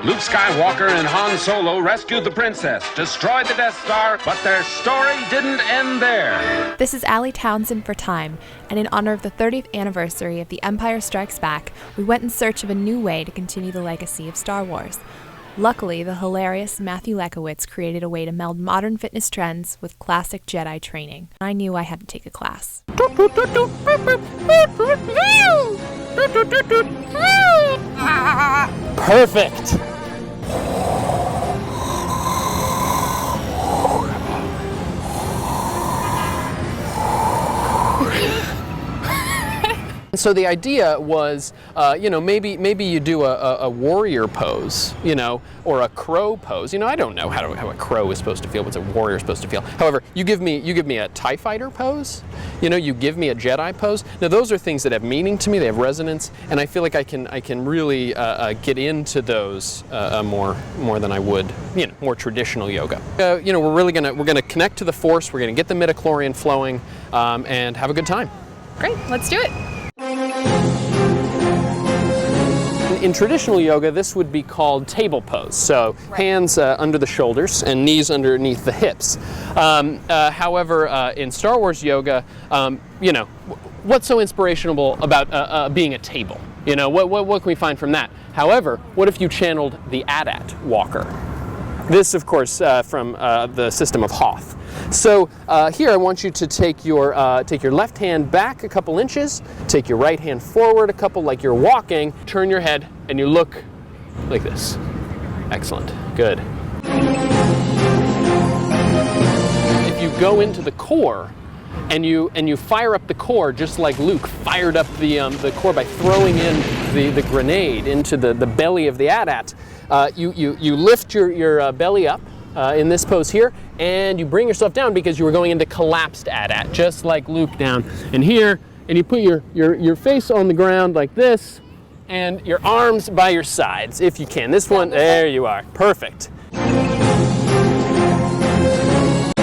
Luke Skywalker and Han Solo rescued the princess, destroyed the Death Star, but their story didn't end there. This is Allie Townsend for Time, and in honor of the 30th anniversary of The Empire Strikes Back, we went in search of a new way to continue the legacy of Star Wars. Luckily, the hilarious Matthew Lekowitz created a way to meld modern fitness trends with classic Jedi training. I knew I had to take a class. Perfect! So the idea was, maybe you do a warrior pose, or a crow pose. I don't know how a crow is supposed to feel, what's a warrior supposed to feel. However, you give me a TIE fighter pose, you give me a Jedi pose. Now those are things that have meaning to me, they have resonance, and I feel like I can really get into those more than I would, more traditional yoga. We're gonna connect to the Force, we're gonna get the midichlorian flowing, and have a good time. Great, let's do it. In traditional yoga, this would be called table pose. So hands under the shoulders and knees underneath the hips. However, in Star Wars yoga, what's so inspirational about being a table? What can we find from that? However, what if you channeled the AT-AT walker? This, of course, from the system of Hoth. So here I want you to take your left hand back a couple inches, take your right hand forward a couple like you're walking, turn your head, and you look like this. Excellent. Good. If you go into the core and you fire up the core just like Luke fired up the core by throwing in the grenade into the belly of the AT-AT, you lift your belly up in this pose here, and you bring yourself down because you were going into collapsed AT-AT, just like Luke down. And here, and you put your face on the ground like this, and your arms by your sides, if you can. This one, there you are, perfect.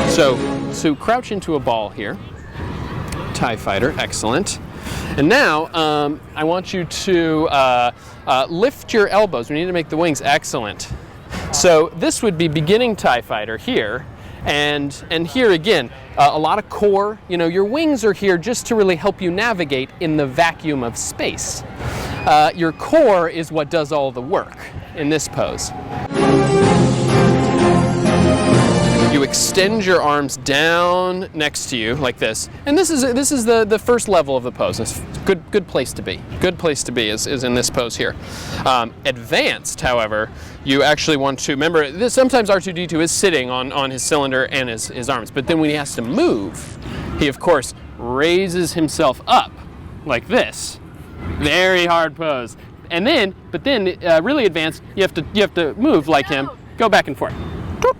So crouch into a ball here, TIE fighter, excellent. And now, I want you to lift your elbows. We need to make the wings excellent. So this would be beginning TIE fighter here, and here again, a lot of core. Your wings are here just to really help you navigate in the vacuum of space. Your core is what does all the work in this pose. You extend your arms down next to you like this, and this is the first level of the pose. It's a good place to be. Good place to be is in this pose here. Advanced, however, you actually want to remember this. Sometimes R2-D2 is sitting on his cylinder and his arms, but then when he has to move, he of course raises himself up like this. Very hard pose. But then really advanced, you have to move like him. Go back and forth. I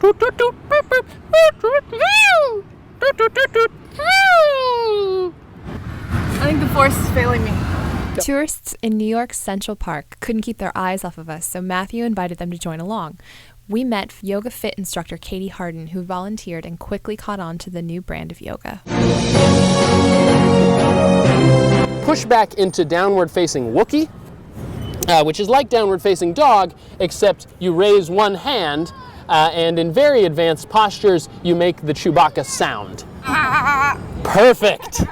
think the Force is failing me. Tourists in New York's Central Park couldn't keep their eyes off of us, so Matthew invited them to join along. We met yoga fit instructor Katie Harden, who volunteered and quickly caught on to the new brand of yoga. Push back into downward facing Wookiee, which is like downward facing dog, except you raise one hand, and in very advanced postures, you make the Chewbacca sound. Perfect.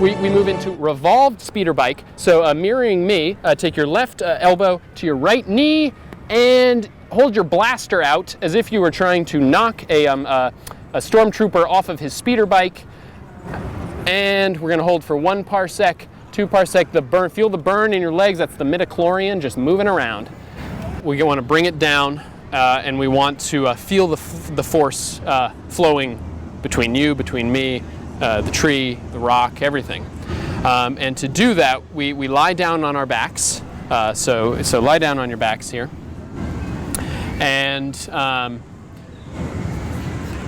We move into revolved speeder bike. So mirroring me, take your left elbow to your right knee and hold your blaster out as if you were trying to knock a stormtrooper off of his speeder bike. And we're gonna hold for 1 parsec, 2 parsec, the burn. Feel the burn in your legs, that's the midichlorian just moving around. We want to bring it down and we want to feel the force flowing between you, between me, the tree, the rock, everything. And to do that, we lie down on our backs. So lie down on your backs here. And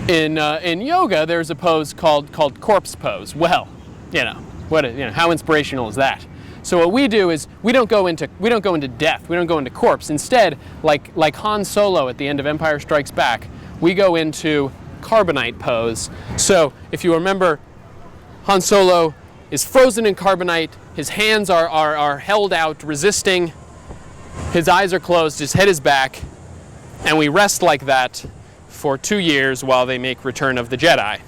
in yoga, there's a pose called corpse pose. Well, how inspirational is that? So what we do is we don't go into death. We don't go into corpse. Instead, like Han Solo at the end of Empire Strikes Back, we go into Carbonite pose. So if you remember, Han Solo is frozen in carbonite. His hands are held out, resisting. His eyes are closed, his head is back, and we rest like that for 2 years while they make Return of the Jedi.